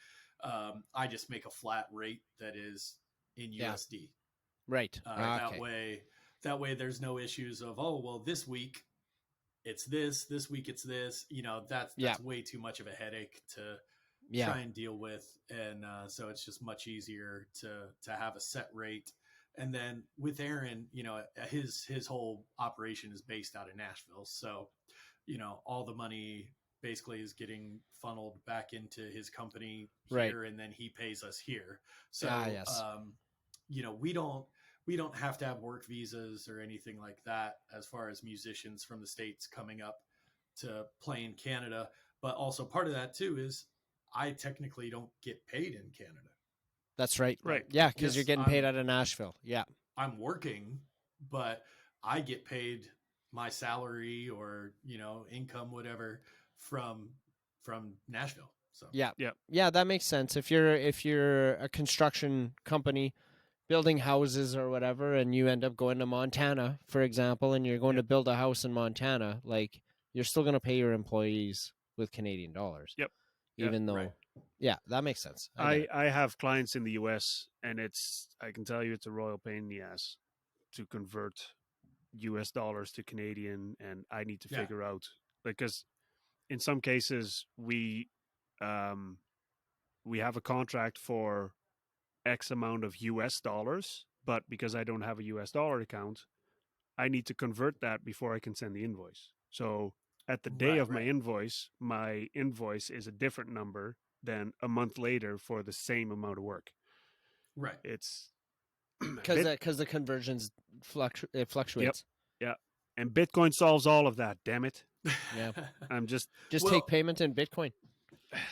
I just make a flat rate that is in USD. Right. That way there's no issues of, oh, well, this week it's this week it's this. You know, that's way too much of a headache to try and deal with. And so it's just much easier to have a set rate. And then with Aaron, you know, his whole operation is based out of Nashville. So, you know, all the money basically is getting funneled back into his company here, and then he pays us here. So, you know, we don't have to have work visas or anything like that as far as musicians from the States coming up to play in Canada. But also part of that too is I technically don't get paid in Canada. That's right. Yeah, because you're getting paid out of Nashville. Yeah. I'm working, but I get paid my salary or, you know, income, whatever, from Nashville. So yeah, that makes sense. If you're a construction company building houses or whatever, and you end up going to Montana, for example, and you're going to build a house in Montana, like you're still going to pay your employees with Canadian dollars. Even though, that makes sense. I have clients in the US, and I can tell you it's a royal pain in the ass to convert US dollars to Canadian, and I need to figure out, because in some cases we have a contract for X amount of US dollars, but because I don't have a US dollar account, I need to convert that before I can send the invoice. So at the day of my invoice is a different number than a month later for the same amount of work. Right. It's because the conversions fluctuates. Yeah. And Bitcoin solves all of that, damn it. Yeah. I'm just take payment in Bitcoin.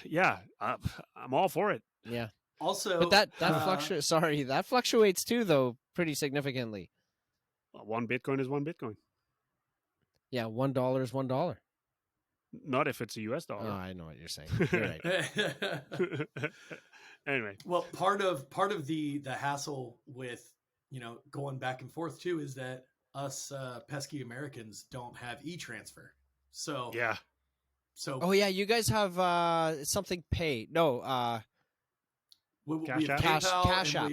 Yeah. I'm all for it. Yeah. Also, but that fluctuates. Sorry, that fluctuates too, though, pretty significantly. One Bitcoin is one Bitcoin. Yeah, $1 is $1. Not if it's a US dollar. Oh, I know what you're saying. You're right. Anyway, well, part of the hassle with, you know, going back and forth too is that us pesky Americans don't have e-transfer. So oh yeah, you guys have something pay. No, we have Cash App.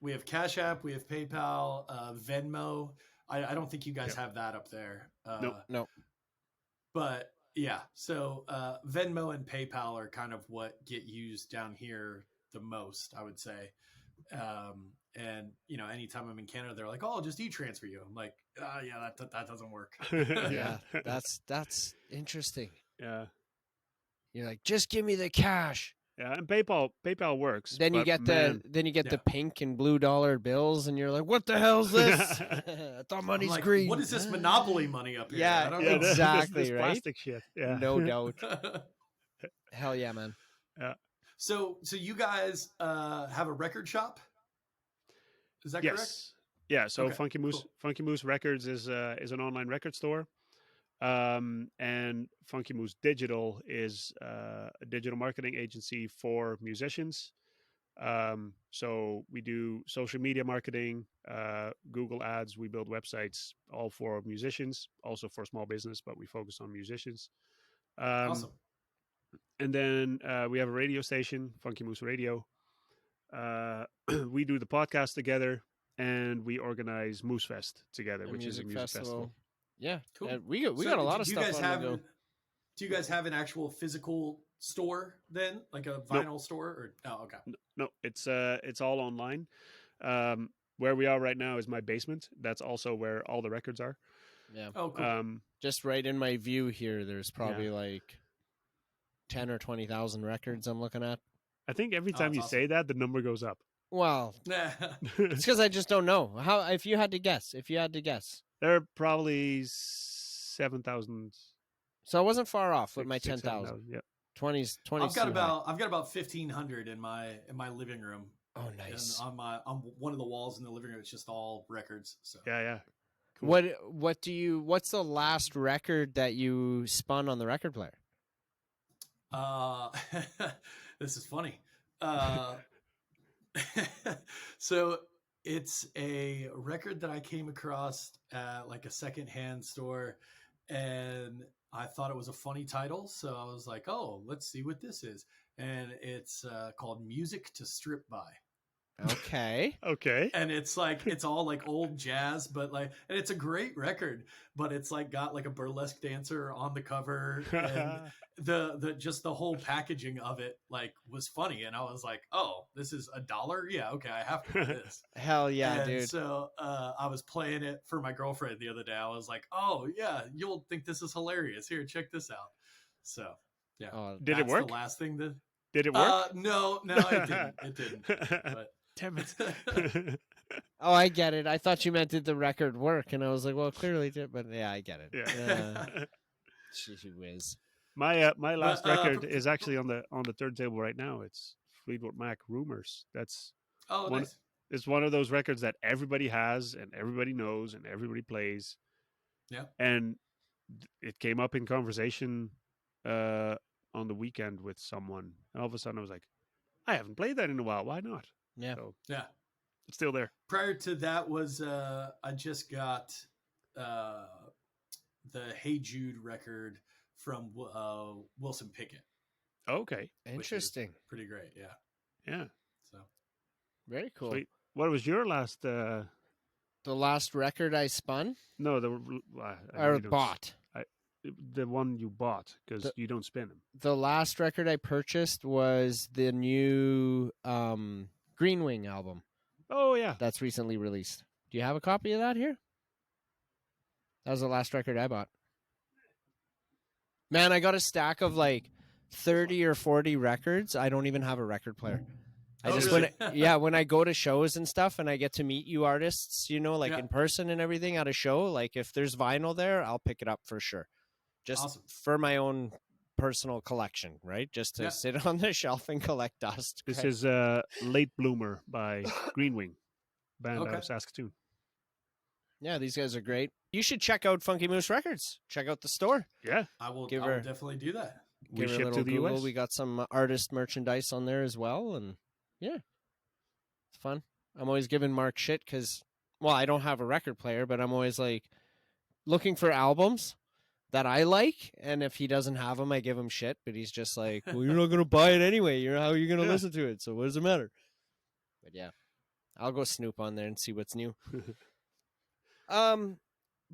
We have Cash App. We have PayPal, Venmo. I don't think you guys have that up there. No. But yeah, so Venmo and PayPal are kind of what get used down here the most, I would say. And you know, anytime I'm in Canada, they're like, "Oh, I'll just e-transfer you." I'm like, "Yeah, that doesn't work." Yeah, that's interesting. Yeah, you're like, just give me the cash. Yeah, and PayPal works. Then you get the pink and blue dollar bills, and you're like, "What the hell is this?" I thought money's like, green. What is this Monopoly money up here? Yeah, I don't know. Exactly, this right? Plastic shit. Yeah, no doubt. Hell yeah, man. Yeah. So you guys have a record shop? Is that correct? Yeah. So Funky Moose Records is an online record store. And Funky Moose Digital is a digital marketing agency for musicians. So we do social media marketing, Google ads, we build websites, all for musicians, also for small business, but we focus on musicians. Awesome. And then we have a radio station, Funky Moose Radio. We do the podcast together. and we organize Moosefest together, The which is a music festival. Yeah, Cool. we got a lot of do you stuff guys on have the go. do you guys have an actual physical store then, like a Nope. vinyl store? Or okay. No, it's all online. Where we are right now is my basement. That's also where all the records are. Yeah. Oh, cool. Just right in my view here, there's probably like 10 or 20,000 records I'm looking at. I think every time that's you awesome. say that, the number goes up. Well, it's because I just don't know. How? If you had to guess. There are probably 7,000. So I wasn't far off with my 10,000. 7,000. Yeah. 20s. I've got about 1,500 in my living room. Oh, nice. And on one of the walls in the living room, it's just all records. So Yeah. Cool. What's the last record that you spun on the record player? This is funny. So it's a record that I came across at like a secondhand store, and I thought it was a funny title. So I was like, oh, let's see what this is. And it's called Music to Strip By. Okay. Okay. And it's like, it's all like old jazz, but like, and it's a great record, but it's like got like a burlesque dancer on the cover, and the whole packaging of it like was funny. And I was like, oh, this is $1? Yeah. Okay. I have to do this. Hell yeah, and dude. So I was playing it for my girlfriend the other day. I was like, oh yeah, you'll think this is hilarious. Here, check this out. So yeah. Did it work? The last thing that Did it work? No, it didn't. It didn't. But Damn it. Oh, I get it. I thought you meant did the record work, and I was like, well, clearly it did, but yeah, I get it. Yeah. She whiz. My last record is actually on the turntable right now. It's Fleetwood Mac Rumors. That's nice. It's one of those records that everybody has and everybody knows and everybody plays. Yeah. And it came up in conversation on the weekend with someone. And all of a sudden I was like, I haven't played that in a while. Why not? Yeah. So Yeah. it's still there. Prior to that was I just got the Hey Jude record from Wilson Pickett. Okay. Interesting. Pretty great. Yeah. Yeah. So Very cool. Sweet. What was your last The last record I spun no, or bought. The one you bought, because you don't spin them. The last record I purchased was the new Green Wing album. Oh yeah, that's recently released. Do you have a copy of that here? That was the last record I bought. Man, I got a stack of like 30 or 40 records. I don't even have a record player. Really? When I go to shows and stuff and I get to meet you artists, like in person and everything at a show, like if there's vinyl there, I'll pick it up for sure. Just awesome. For my own personal collection, right? Just to sit on the shelf and collect dust. This is Late Bloomer by Green Wing, band out of Saskatoon. Yeah, these guys are great. You should check out Funky Moose Records. Check out the store. Yeah. I will definitely do that. We ship to the Google. US. We got some artist merchandise on there as well. And yeah, it's fun. I'm always giving Mark shit because, I don't have a record player, but I'm always like looking for albums that I like. And if he doesn't have them, I give him shit. But he's just like, well, you're not going to buy it anyway. How are you going to listen to it? So what does it matter? But yeah, I'll go snoop on there and see what's new.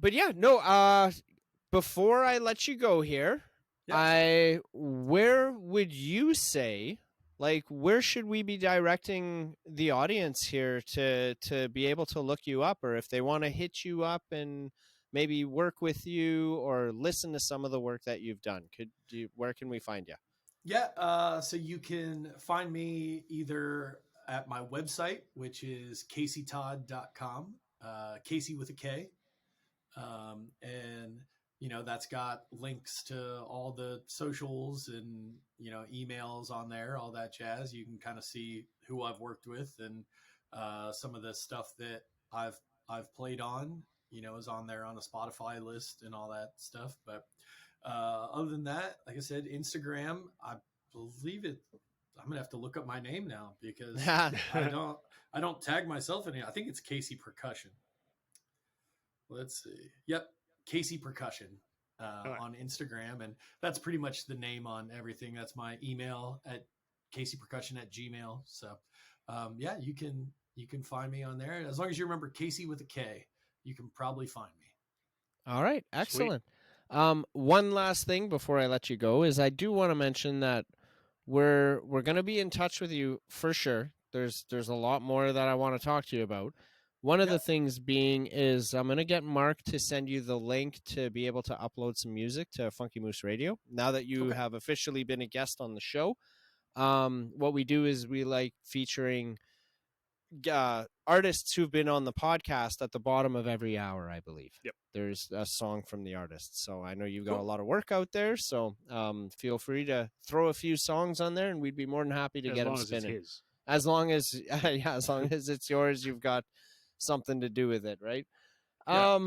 But yeah, no, before I let you go here, where would you say, like, where should we be directing the audience here to be able to look you up, or if they want to hit you up and maybe work with you or listen to some of the work that you've done? Where can we find you? Yeah. So you can find me either at my website, which is KaseyTodd.com, Kasey with a K. And that's got links to all the socials and, emails on there, all that jazz. You can kind of see who I've worked with, and, some of the stuff that I've played on, is on there on a Spotify list and all that stuff. But, other than that, like I said, Instagram, I believe it, I'm gonna have to look up my name now because I don't tag myself in it. I think it's Kasey Percussion. Let's see. Yep. Kasey Percussion on Instagram. And that's pretty much the name on everything. That's my email at KaseyPercussion@gmail.com. So, you you can find me on there. As long as you remember Kasey with a K, you can probably find me. All right, excellent. One last thing before I let you go is I do want to mention that we're going to be in touch with you for sure. There's a lot more that I want to talk to you about. One of the things being is I'm going to get Mark to send you the link to be able to upload some music to Funky Moose Radio. Now that you have officially been a guest on the show, what we do is we like featuring artists who've been on the podcast at the bottom of every hour, I believe. Yep. There's a song from the artist. So I know you've got a lot of work out there. So feel free to throw a few songs on there and we'd be more than happy to get them spinning. As long as it's yours, you've got something to do with it, right? Yeah.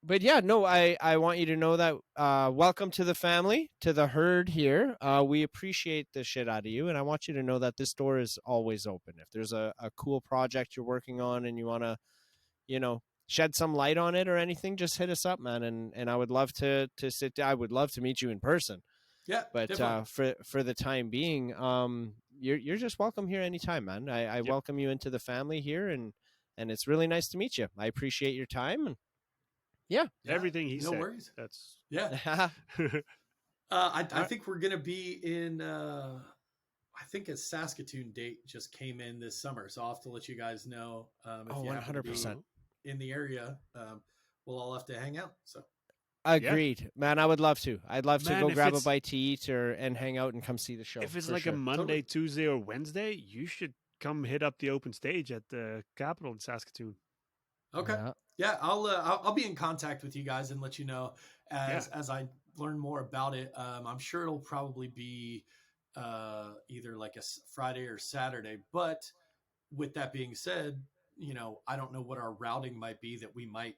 But yeah, no, I want you to know that welcome to the family, to the herd here. We appreciate the shit out of you, and I want you to know that this door is always open. If there's a cool project you're working on and you want to, shed some light on it or anything, just hit us up, man. And I would love to sit down. I would love to meet you in person. Yeah, but for the time being, you're just welcome here anytime, man. I welcome you into the family here, and it's really nice to meet you. I appreciate your time. And yeah, everything he said. No worries. That's I think we're gonna be in. I think a Saskatoon date just came in this summer, so I'll have to let you guys know. If you 100% in the area, we'll all have to hang out. So agreed, man. I would love to. I'd love to go grab a bite to eat and hang out and come see the show. If it's like a Monday, Tuesday, or Wednesday, you should come hit up the open stage at the Capitol in Saskatoon. Okay. Yeah, I'll be in contact with you guys and let you know as I learn more about it. I'm sure it'll probably be either like a Friday or Saturday. But with that being said, I don't know what our routing might be, that we might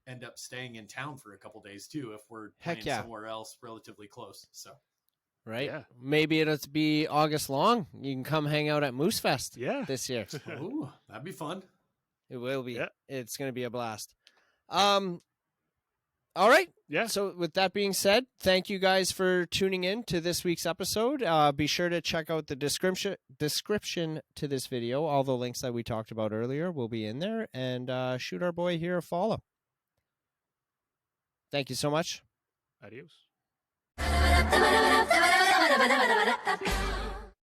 end up staying in town for a couple days too if we're playing somewhere else relatively close. So right, maybe it'll be August long. You can come hang out at Moosefest this year. Ooh, that'd be fun. It will be. Yeah. It's going to be a blast. All right. Yeah. So with that being said, thank you guys for tuning in to this week's episode. Be sure to check out the description to this video. All the links that we talked about earlier will be in there, and shoot our boy here a follow. Thank you so much. Adios.